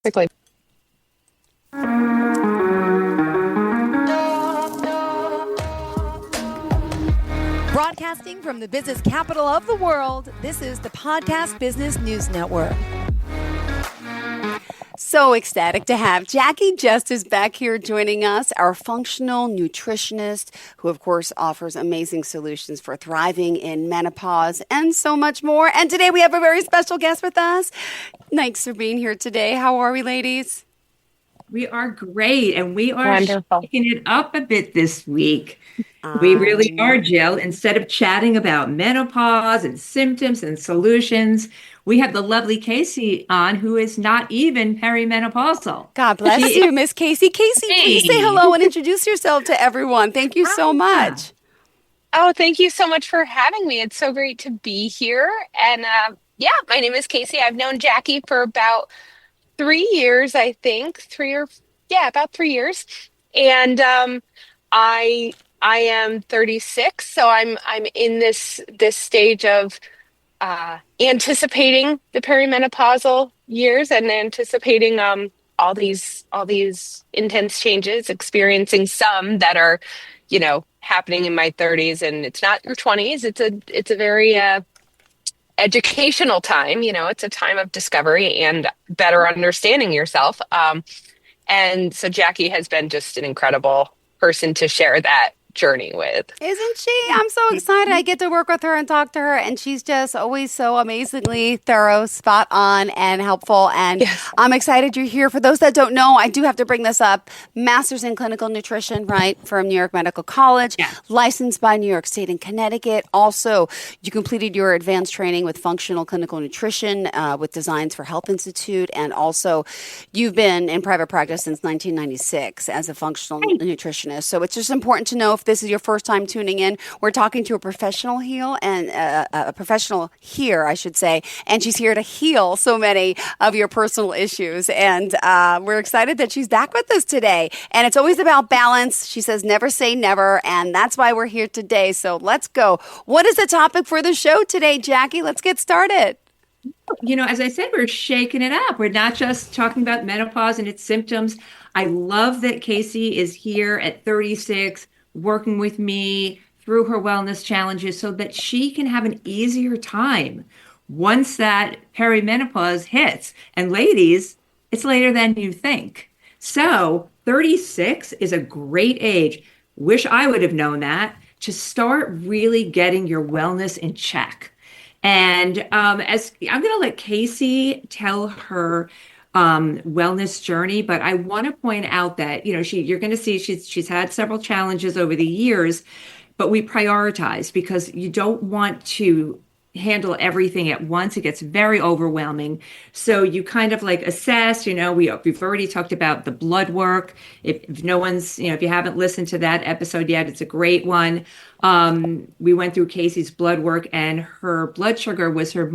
Quickly. Broadcasting from the business capital of the world, this is the Podcast Business News Network. So ecstatic to have Jacqui Justice back here joining us, our functional nutritionist, who of course offers amazing solutions for thriving in menopause and so much more. And today we have a very special guest with us. Thanks for being here today. How are we, ladies? We are great, and we are Wonderful. shaking it up a bit this week. We really are, Jill. Instead of chatting about menopause and symptoms and solutions, we have the lovely Casey on, who is not even perimenopausal. God bless you, Miss Casey. Casey, please say hello and introduce yourself to everyone. Thank you so much. Oh, thank you so much for having me. It's so great to be here. And my name is Casey. I've known Jacqui for about 3 years, I think. About 3 years. And I am 36, so I'm in this stage of anticipating the perimenopausal years and anticipating all these intense changes, experiencing some that are, happening in my 30s, and it's not your 20s. It's a very educational time. It's a time of discovery and better understanding yourself. And so Jacqui has been just an incredible person to share that journey with. Isn't she? I'm so excited. I get to work with her and talk to her, and she's just always so amazingly thorough, spot on, and helpful. And yes. I'm excited you're here. For those that don't know, I do have to bring this up. Master's in Clinical Nutrition, right, from New York Medical College, licensed by New York State and Connecticut. Also, you completed your advanced training with Functional Clinical Nutrition with Designs for Health Institute, and also you've been in private practice since 1996 as a functional nutritionist. So it's just important to know, if this is your first time tuning in, we're talking to a professional a professional here, I should say, and she's here to heal so many of your personal issues. And we're excited that she's back with us today. And it's always about balance. She says, never say never. And that's why we're here today. So let's go. What is the topic for the show today, Jacqui? Let's get started. As I said, we're shaking it up. We're not just talking about menopause and its symptoms. I love that Casey is here at 36, working with me through her wellness challenges so that she can have an easier time once that perimenopause hits. And ladies, it's later than you think. So 36 is a great age. Wish I would have known that, to start really getting your wellness in check. And as I'm going to let Casey tell her wellness journey, but I want to point out that you're going to see she's had several challenges over the years, but we prioritize because you don't want to handle everything at once. It gets very overwhelming. So you kind of assess. We've already talked about the blood work. If no one's if you haven't listened to that episode yet, it's a great one. We went through Casey's blood work, and her blood sugar was her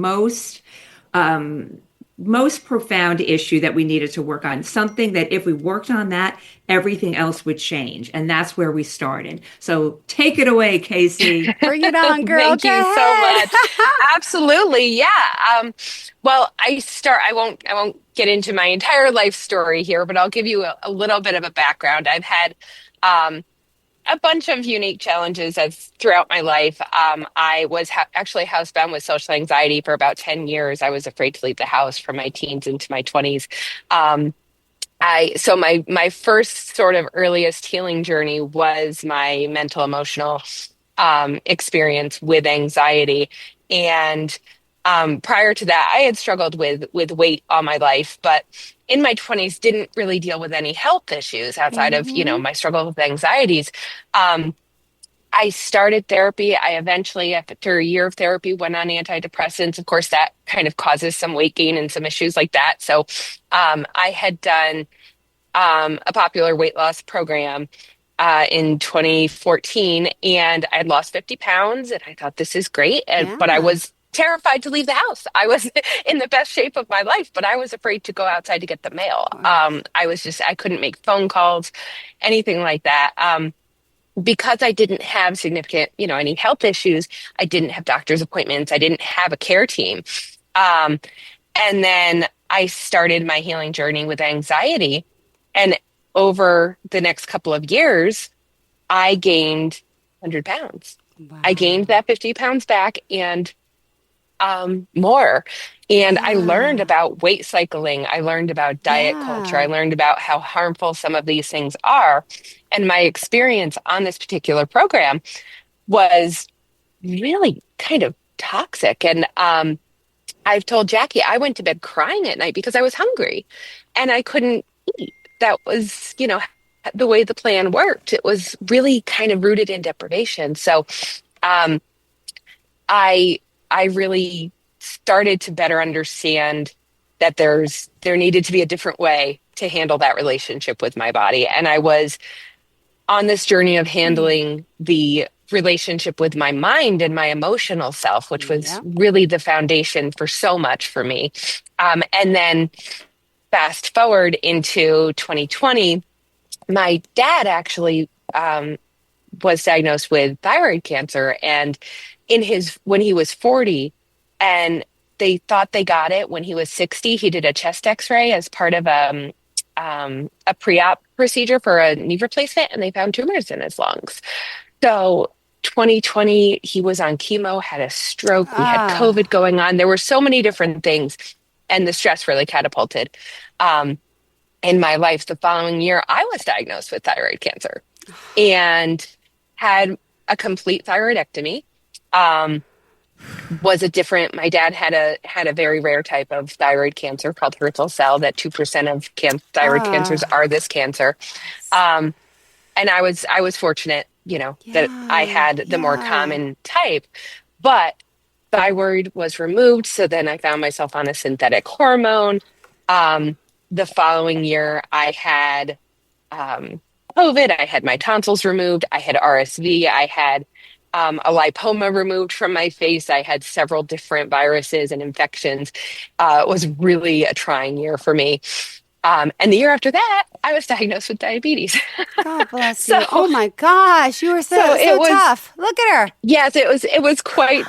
most profound issue that we needed to work on. Something that if we worked on that, everything else would change. And that's where we started. So take it away, Casey. Bring it on, girl. Thank you so much. Absolutely. Yeah. Well, I won't get into my entire life story here, but I'll give you a little bit of a background. I've had a bunch of unique challenges throughout my life. I was actually housebound with social anxiety for about 10 years. I was afraid to leave the house from my teens into my 20s. So my first sort of earliest healing journey was my mental emotional experience with anxiety. And prior to that, I had struggled with weight all my life, but in my 20s didn't really deal with any health issues outside of, my struggle with anxieties. I started therapy. I eventually, after a year of therapy, went on antidepressants. Of course, that kind of causes some weight gain and some issues like that. So I had done a popular weight loss program in 2014, and I had lost 50 pounds, and I thought, this is great. But I was terrified to leave the house. I was in the best shape of my life, but I was afraid to go outside to get the mail. I couldn't make phone calls, anything like that. Because I didn't have significant, any health issues, I didn't have doctor's appointments. I didn't have a care team. And then I started my healing journey with anxiety. And over the next couple of years, I gained 100 pounds. I gained Wow. that 50 pounds back and more. And I learned Yeah. about weight cycling. I learned about diet culture. I Yeah. learned about how harmful some of these things are. And my experience on this particular program was really kind of toxic. And I've told Jacqui I went to bed crying at night because I was hungry and I couldn't eat. That was, the way the plan worked. It was really kind of rooted in deprivation. So um, I I really started to better understand that there needed to be a different way to handle that relationship with my body. And I was on this journey of handling the relationship with my mind and my emotional self, which was Yep. really the foundation for so much for me. And then fast forward into 2020, my dad actually was diagnosed with thyroid cancer, and when he was 40, and they thought they got it when he was 60. He did a chest x-ray as part of a pre-op procedure for a knee replacement, and they found tumors in his lungs. So 2020, he was on chemo, had a stroke. We had Ah. COVID going on. There were so many different things, and the stress really catapulted um, in my life. The following year, I was diagnosed with thyroid cancer and had a complete thyroidectomy. Um, my dad had a very rare type of thyroid cancer called Hurthle cell, that 2% of thyroid cancers Ah. are this cancer. Um, and I was fortunate, that I Yeah. had the more Yeah. common type, but thyroid was removed. So then I found myself on a synthetic hormone. Um, the following year, I had um, COVID. I had my tonsils removed. I had RSV. I had a lipoma removed from my face. I had several different viruses and infections. It was really a trying year for me. And the year after that, I was diagnosed with diabetes. God bless So, you. Oh my gosh, you were so so it was, tough. Look at her. yes, it was quite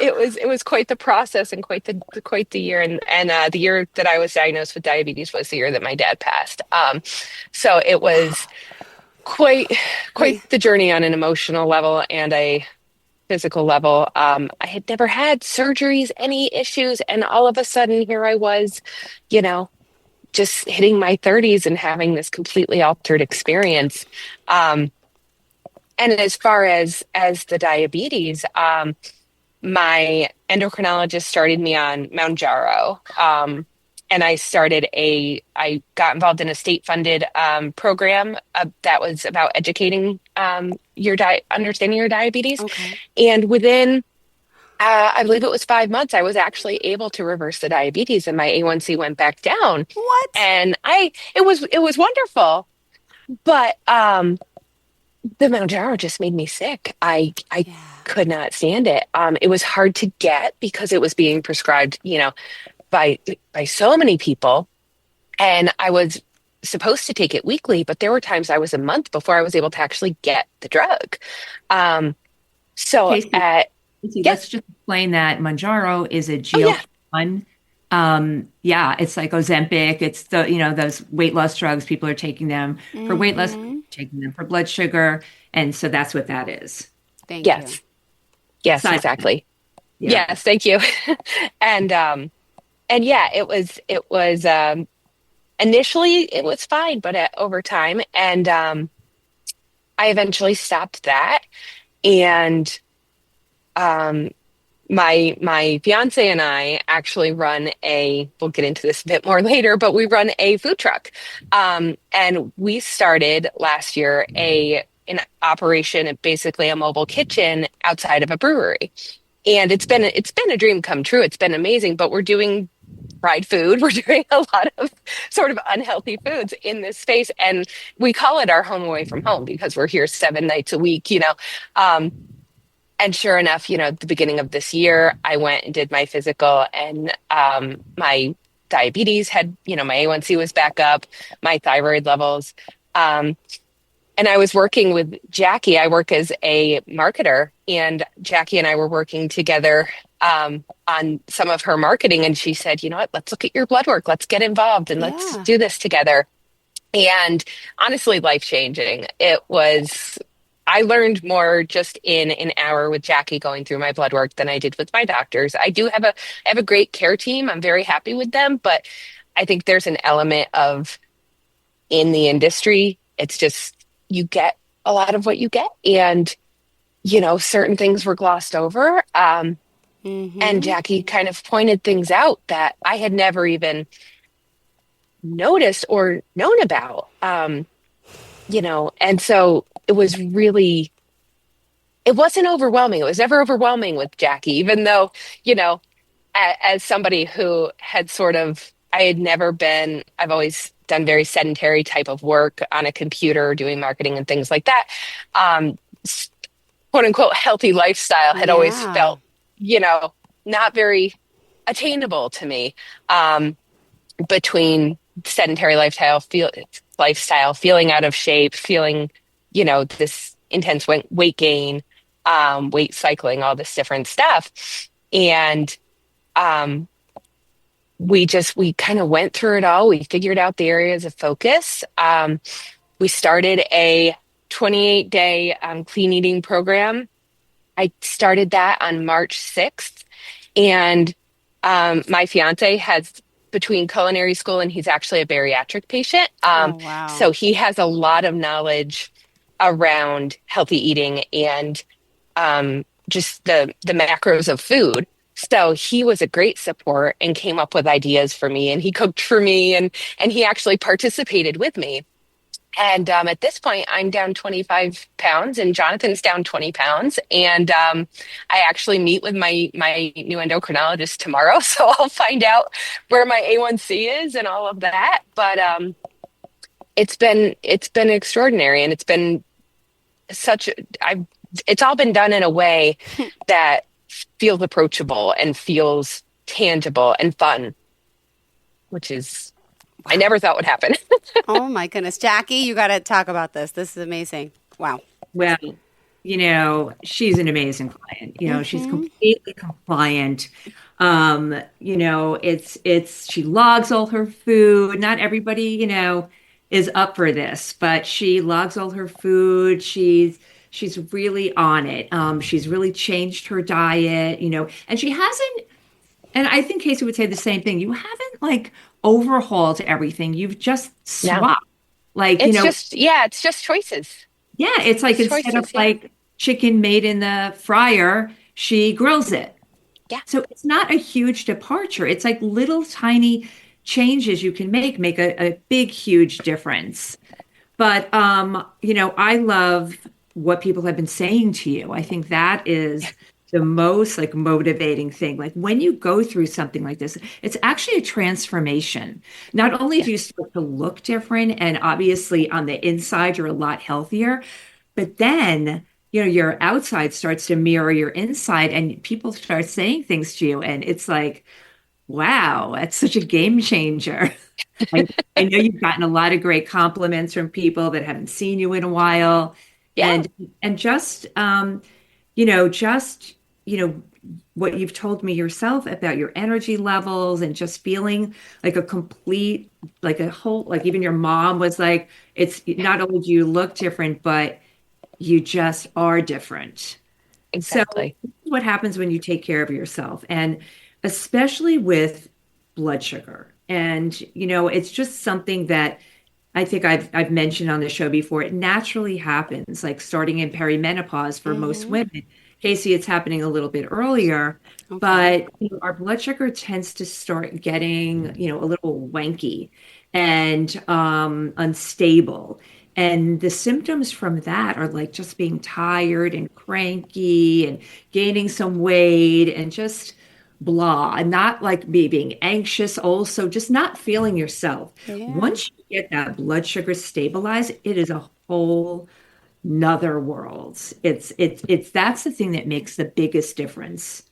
it was quite the process and quite the year. And the year that I was diagnosed with diabetes was the year that my dad passed. So it was quite quite We the journey on an emotional level and a physical level. I had never had surgeries, any issues, and all of a sudden here I was, you know, just hitting my 30s and having this completely altered experience. Um, and as far as the diabetes, my endocrinologist started me on Mounjaro. And I got involved in a state-funded program that was about educating understanding your diabetes. okay. And within, I believe it was 5 months, I was actually able to reverse the diabetes, and my A1C went back down. What? And it was wonderful, but the Mounjaro just made me sick. I Yeah. could not stand it. It was hard to get because it was being prescribed, by so many people, and I was supposed to take it weekly, but there were times I was a month before I was able to actually get the drug. Um, so Casey, at Casey, Yeah, let's just explain that Manjaro is a oh yeah, GLP-1. Yeah, it's like Ozempic. It's those weight loss drugs. People are taking them for weight loss, Mm-hmm. taking them for blood sugar, and so that's what that is. Thank you. yes, yes, Side effect. exactly. Yeah. Yes, thank you. And yeah, it was initially it was fine, but over time, and I eventually stopped that. And um, my fiance and I actually we'll get into this a bit more later, but we run a food truck. And we started last year an operation, basically a mobile kitchen outside of a brewery. And it's been a dream come true. It's been amazing, but we're doing fried food. We're doing a lot of sort of unhealthy foods in this space. And we call it our home away from home because we're here 7 nights a week. Um, and sure enough, at the beginning of this year, I went and did my physical, and my diabetes my A1C was back up, my thyroid levels. Um, and I was working with Jacqui. I work as a marketer, and Jacqui and I were working together on some of her marketing. And she said, you know what, let's look at your blood work. Let's get involved and let's Yeah. do this together. And honestly, life changing. It was, I learned more just in an hour with Jacqui going through my blood work than I did with my doctors. I have a great care team. I'm very happy with them, but I think there's an element of in the industry, it's just you get a lot of what you get. And, certain things were glossed over. And Mm-hmm. Jacqui kind of pointed things out that I had never even noticed or known about. And so it was really, it wasn't overwhelming. It was never overwhelming with Jacqui, even though, you know, as somebody who had sort of, I had never been, I've always done very sedentary type of work on a computer, doing marketing and things like that. Um, Quote unquote healthy lifestyle had always Yeah. felt, you know, not very attainable to me. Um, between sedentary lifestyle, feeling out of shape, feeling, this intense weight gain, weight cycling, all this different stuff. And um, we kind of went through it all. We figured out the areas of focus. We started a 28-day clean eating program. I started that on March 6th. And my fiance has between culinary school and he's actually a bariatric patient. Oh, wow. So he has a lot of knowledge around healthy eating and just the macros of food. So he was a great support and came up with ideas for me and he cooked for me and he actually participated with me. And at this point, I'm down 25 pounds, and Jonathan's down 20 pounds. And I actually meet with my new endocrinologist tomorrow, so I'll find out where my A1C is and all of that. But it's been extraordinary, and it's been such. I've it's all been done in a way that feels approachable and feels tangible and fun, which is I Wow. never thought would happen. Oh my goodness. Jackie, you got to talk about this. This is amazing. Wow. Well, she's an amazing client. She's Mm-hmm. completely compliant. She logs all her food. Not everybody, is up for this, but she logs all her food. She's really on it. She's really changed her diet, and she hasn't, and I think Casey would say the same thing. You haven't like overhauled everything. You've just No, swapped. Like, it's just choices. yeah, it's like Just instead of choices, yeah. like chicken made in the fryer, she grills it. Yeah, So it's not a huge departure. It's like little tiny changes you can make a big, huge difference. But I love what people have been saying to you. I think that is the most like motivating thing. Like when you go through something like this, it's actually a transformation. Not only yeah, do you start to look different, and obviously on the inside you're a lot healthier, but then your outside starts to mirror your inside, and people start saying things to you, and it's like, wow, that's such a game changer. I, I know you've gotten a lot of great compliments from people that haven't seen you in a while, yeah, and just what you've told me yourself about your energy levels and just feeling like a complete, like a whole, like even your mom was like, it's yeah, not only do you look different, but you just are different. So, exactly. this is what happens when you take care of yourself, and especially with blood sugar. And, it's just something that I think I've mentioned on the show before. It naturally happens, like starting in perimenopause for most Mm-hmm. women. Casey, it's happening a little bit earlier, Okay. but our blood sugar tends to start getting, a little wanky and unstable. And the symptoms from that are like just being tired and cranky and gaining some weight and just blah, and not like being anxious, also just not feeling yourself. Yeah. Once you get that blood sugar stabilized, it is a whole nother world. It's that's the thing that makes the biggest difference,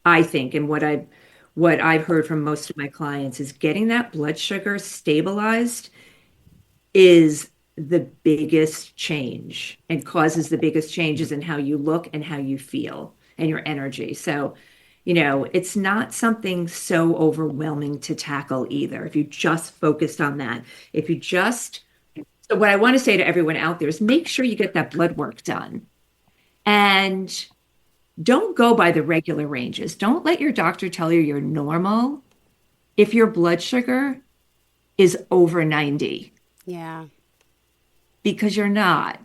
I think, and what I've heard from most of my clients is getting that blood sugar stabilized is the biggest change and causes the biggest changes in how you look and how you feel and your energy. So, it's not something so overwhelming to tackle either. If you just focused on that, if you just, so what I want to say to everyone out there is make sure you get that blood work done and don't go by the regular ranges. Don't let your doctor tell you you're normal if your blood sugar is over 90. Yeah. Because you're not,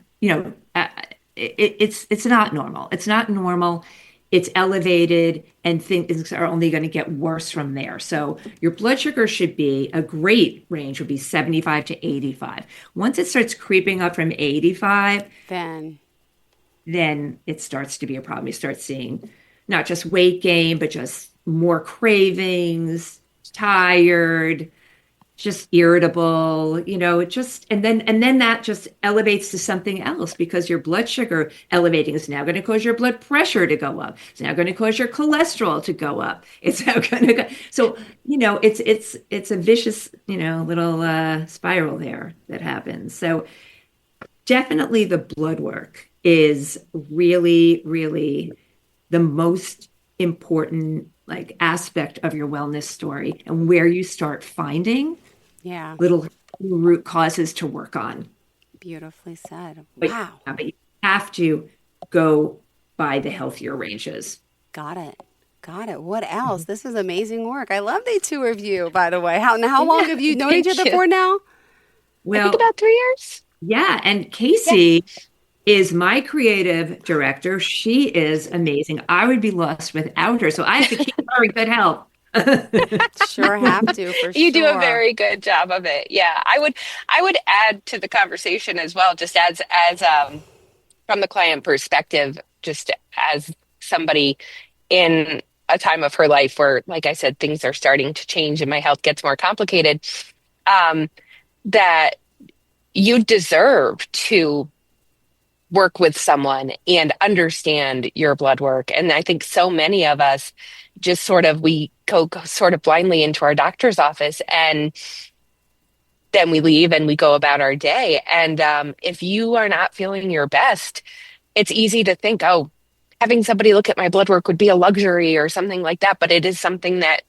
it's not normal. It's not normal. It's elevated and things are only going to get worse from there. So your blood sugar should be a great range would be 75 to 85. Once it starts creeping up from 85, then it starts to be a problem. You start seeing not just weight gain, but just more cravings, tired, just irritable, and then that just elevates to something else because your blood sugar elevating is now going to cause your blood pressure to go up. It's now going to cause your cholesterol to go up. It's now going to go. So, it's a vicious, little spiral there that happens. So definitely the blood work is really, really the most important aspect of your wellness story and where you start finding little root causes to work on. Beautifully said. Wow. But you have to go by the healthier ranges. Got it. What else? This is amazing work. I love the two of you, by the way. How long have you known each other for now? Well, I think about 3 years. Yeah. And Casey is my creative director. She is amazing. I would be lost without her. So I have to keep her in good health. Sure have to, for sure. You do a very good job of it. Yeah. I would add to the conversation as well, just as from the client perspective, just as somebody in a time of her life where, like I said, things are starting to change and my health gets more complicated, that you deserve to work with someone and understand your blood work. And I think so many of us just we go sort of blindly into our doctor's office and then we leave and we go about our day. And if you are not feeling your best, it's easy to think, oh, having somebody look at my blood work would be a luxury or something like that. But it is something that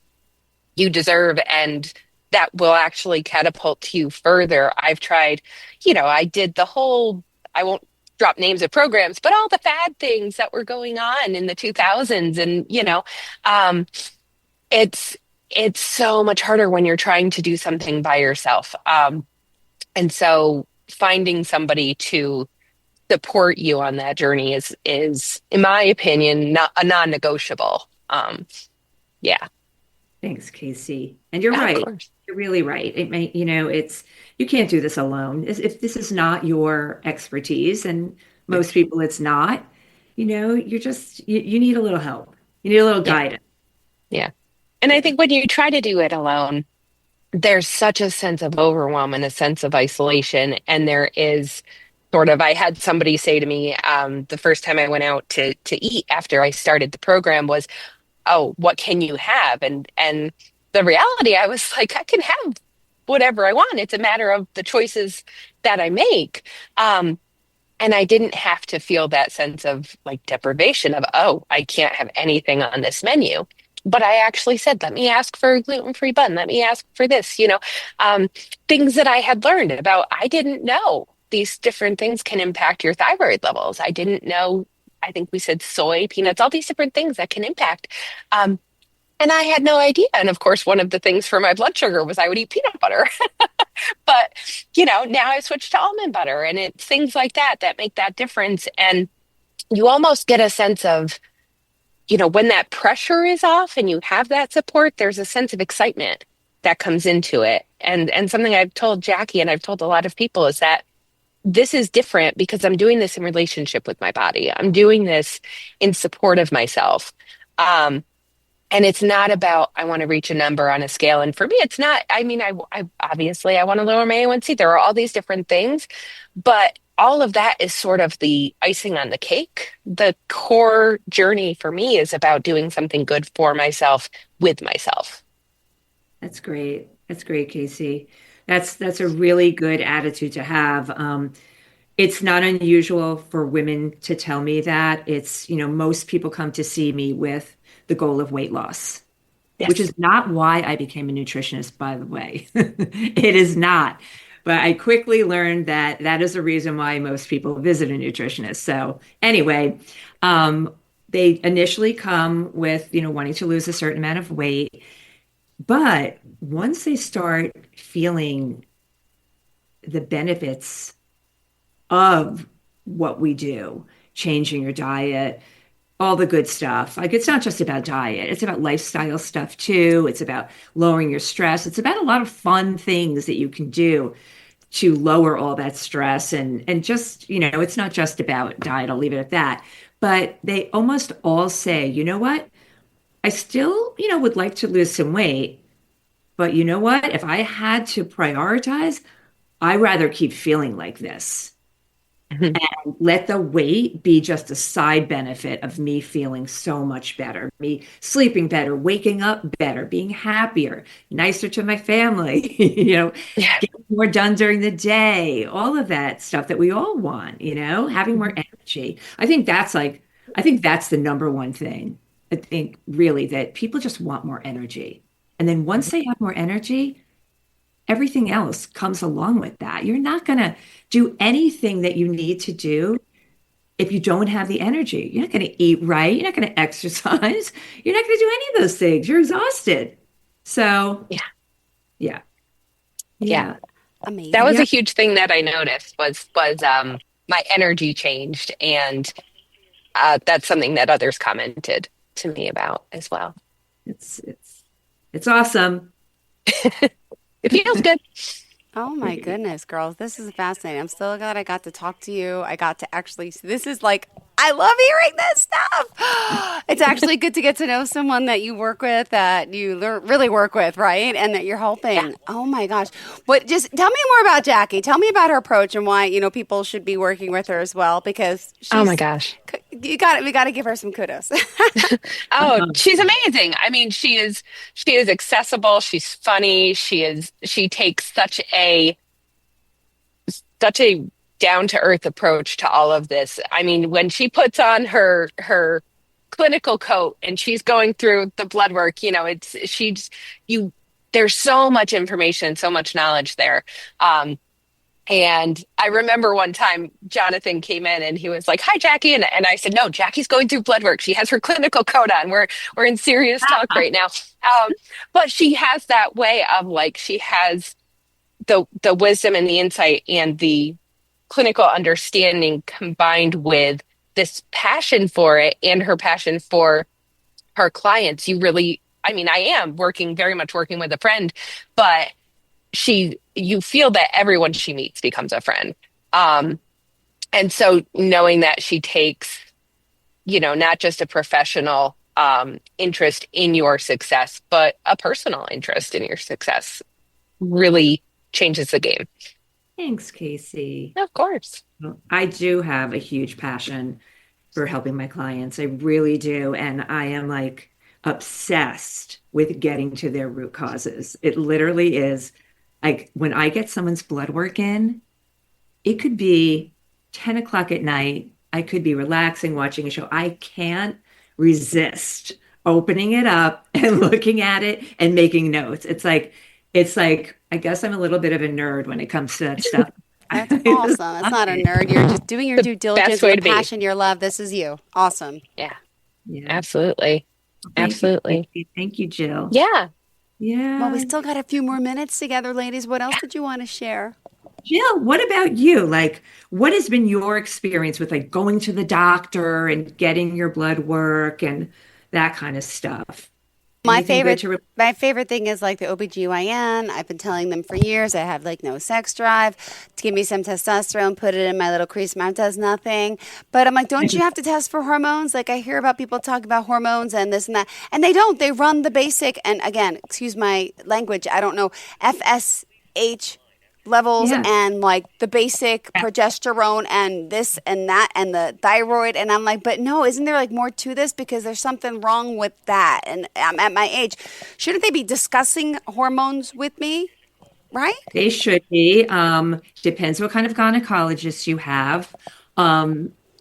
you deserve and that will actually catapult you further. I've tried, I did the whole, I won't drop names of programs, but all the fad things that were going on in the 2000s. And, it's so much harder when you're trying to do something by yourself. And so finding somebody to support you on that journey is, in my opinion, not a non-negotiable. Yeah. Thanks, Casey. And you're right. You're really right. It may, you can't do this alone. If this is not your expertise, and most people it's not, you need a little help. You need a little guidance. Yeah. And I think when you try to do it alone, there's such a sense of overwhelm and a sense of isolation. And there is I had somebody say to me the first time I went out to eat after I started the program was, oh, what can you have? And the reality, I was like, I can have whatever I want. It's a matter of the choices that I make. And I didn't have to feel that sense of deprivation of, oh, I can't have anything on this menu. But I actually said, let me ask for a gluten-free bun. Let me ask for this, things that I had learned about. I didn't know these different things can impact your thyroid levels. I didn't know, I think we said soy, peanuts, all these different things that can impact. And I had no idea. And of course, one of the things for my blood sugar was I would eat peanut butter. But, now I've switched to almond butter and it's things like that make that difference. And you almost get a sense of, when that pressure is off and you have that support, there's a sense of excitement that comes into it. And something I've told Jacqui and I've told a lot of people is that this is different because I'm doing this in relationship with my body. I'm doing this in support of myself. And it's not about, I want to reach a number on a scale. And for me, it's not, I obviously I want to lower my A1C. There are all these different things, but all of that is sort of the icing on the cake. The core journey for me is about doing something good for myself with myself. That's great. That's great, Casey. That's a really good attitude to have. It's not unusual for women to tell me that. Most people come to see me with the goal of weight loss, which Yes. is not why I became a nutritionist, by the way. It is not. But I quickly learned that that is the reason why most people visit a nutritionist. So anyway, um, they initially come with, wanting to lose a certain amount of weight. But once they start feeling the benefits of what we do, changing your diet, all the good stuff. Like it's not just about diet, it's about lifestyle stuff too. It's about lowering your stress. It's about a lot of fun things that you can do to lower all that stress and just, it's not just about diet. I'll leave it at that. But they almost all say, you know what? I still, would like to lose some weight, but you know what? If I had to prioritize, I rather keep feeling like this. Mhm. Let the weight be just a side benefit of me feeling so much better, me sleeping better, waking up better, being happier, nicer to my family, Yeah. getting more done during the day, all of that stuff that we all want, having more Mhm. energy. I think that's the number one thing. I think really that people just want more energy. And then once they have more energy, everything else comes along with that. You're not going to do anything that you need to do if you don't have the energy. You're not going to eat right. You're not going to exercise. You're not going to do any of those things. You're exhausted. So, Yeah. yeah. Yeah. Yeah. That was Amazing. a Yeah. huge thing that I noticed was my energy changed, and that's something that others commented to me about as well. It's awesome. It feels good. Oh my goodness, girls. This is fascinating. I'm so glad I got to talk to you. I got to actually, this is like, I love hearing this stuff. It's actually good to get to know someone that you work with, that you really work with, right? And that you're Yeah. helping. Oh my gosh. But just tell me more about Jacqui. Tell me about her approach and why, people should be working with her as well, because Oh my gosh. we got to give her some kudos. Oh, Uh-huh. she's amazing. I mean, she is accessible, she's funny, she takes such a down to earth approach to all of this. I mean, when she puts on her clinical coat and she's going through the blood work, it's she's you there's so much information, so much knowledge there. And I remember one time Jonathan came in and he was like, "Hi, Jacqui," and I said, "No, Jackie's going through blood work. She has her clinical coat on. We're in serious talk right now." But she has that way of like she has the wisdom and the insight and the clinical understanding combined with this passion for it and her passion for her clients. I mean, I am working very much working with a friend, but you feel that everyone she meets becomes a friend. Um, and so knowing that she takes, not just a professional interest in your success, but a personal interest in your success really changes the game. Thanks, Casey. Of course. Well, I do have a huge passion for helping my clients. I really do. And I am like obsessed with getting to their root causes. It literally is like when I get someone's blood work in, it could be 10 o'clock at night. I could be relaxing, watching a show. I can't resist opening it up and looking at it and making notes. It's like, I guess I'm a little bit of a nerd when it comes to that stuff. That's I just awesome. That's love not a it. nerd. You're just doing your The due best diligence, way your to be. passion, your love. This is you. Awesome. Yeah, Yeah. absolutely. Thank you, Absolutely. Casey. Thank you, Jill. Yeah. Well, we Yeah. still got a few more minutes together, ladies. What else did you want to share? Jill, what about you? Like, what has been your experience with like going to the doctor and getting your blood work and that kind of stuff? My Anything good favorite to my favorite thing is like the OBGYN. I've been telling them for years I have like no sex drive. To give me some testosterone, put it in my little crease mount does nothing. But I'm like, don't you have to test for hormones? Like I hear about people talk about hormones and this and that. And they don't. They run the basic and again, excuse my language, I don't know, FSH levels Yeah. and like the basic progesterone and this and that and the thyroid and I'm like, but no, isn't there like more to this, because there's something wrong with that and I'm at my age, shouldn't they be discussing hormones with me? right? They should be. Depends what kind of gynecologist you have.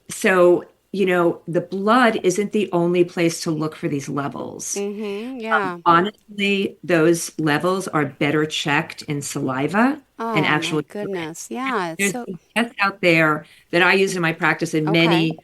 So, the blood isn't the only place to look for these levels. Yeah. Honestly, those levels are better checked in saliva and Oh my actually goodness. Yeah. It's there's so some tests out there that I use in my practice and okay. many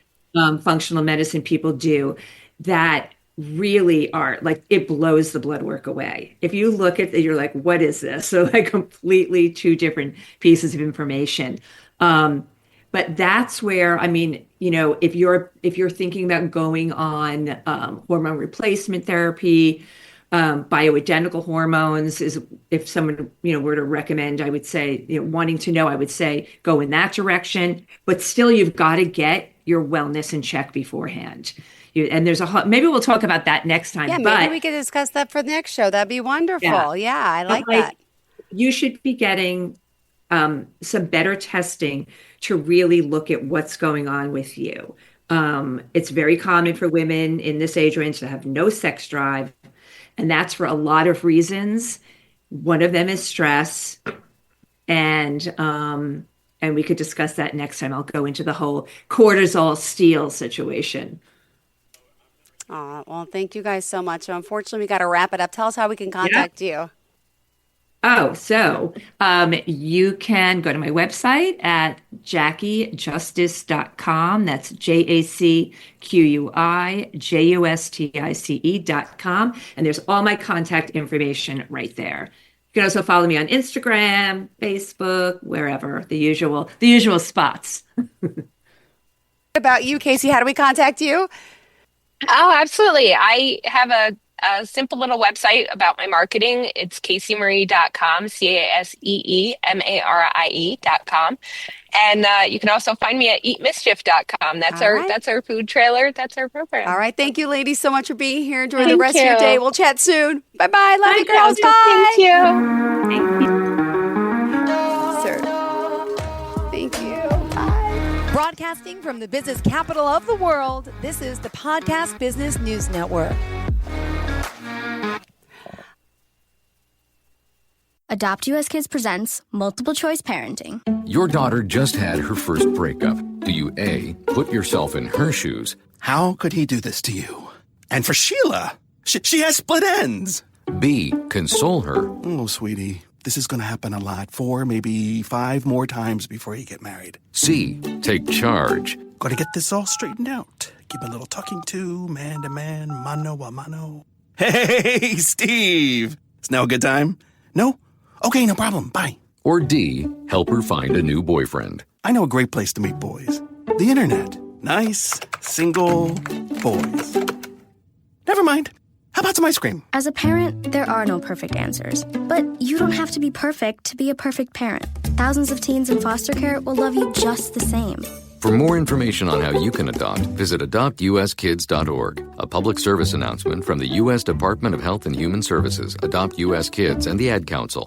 functional medicine people do that really are like it blows the blood work away. If you look at it, you're like, what is this? So like completely two different pieces of information. But that's where, I mean, if you're thinking about going on hormone replacement therapy, bioidentical hormones is if someone were to recommend, I would say, wanting to know, I would say go in that direction. But still, you've got to get your wellness in check beforehand. And there's maybe we'll talk about that next time. Yeah, maybe we could discuss that for the next show. That'd be wonderful. Yeah, I like that. You should be getting some better testing to really look at what's going on with you. It's very common for women in this age range to have no sex drive, and that's for a lot of reasons. One of them is stress, and we could discuss that next time. I'll go into the whole cortisol steal situation. Well, thank you guys so much. So unfortunately, we got to wrap it up. Tell us how we can contact you. So you can go to my website at jacquijustice.com. That's JACQUIJUSTICE.com. And there's all my contact information right there. You can also follow me on Instagram, Facebook, wherever, the usual spots. About you, Casey, how do we contact you? Oh, absolutely. I have a simple little website about my marketing. It's caseemarie.com, CASEEMARIE.com. And you can also find me at eatmischief.com. That's our food trailer. That's our program. All right. Thank you, ladies, so much for being here. Enjoy the rest of your day. We'll chat soon. Bye-bye. Love you, girls. Bye. Thank you. Thank you. Sir. Thank you. Bye. Broadcasting from the business capital of the world, this is the Podcast Business News Network. Adopt US Kids presents Multiple Choice Parenting. Your daughter just had her first breakup. Do you A, put yourself in her shoes? How could he do this to you? And for Sheila, she has split ends. B, console her? Oh, sweetie, this is going to happen a lot. 4, maybe 5 more times before you get married. C, take charge? Got to get this all straightened out. Give a little talking to, man to man, mano a mano. Hey, Steve! Is now a good time? No? Okay, no problem. Bye. Or D, help her find a new boyfriend? I know a great place to meet boys. The internet. Nice, single boys. Never mind. How about some ice cream? As a parent, there are no perfect answers. But you don't have to be perfect to be a perfect parent. Thousands of teens in foster care will love you just the same. For more information on how you can adopt, visit adoptuskids.org. A public service announcement from the U.S. Department of Health and Human Services, Adopt U.S. Kids, and the Ad Council.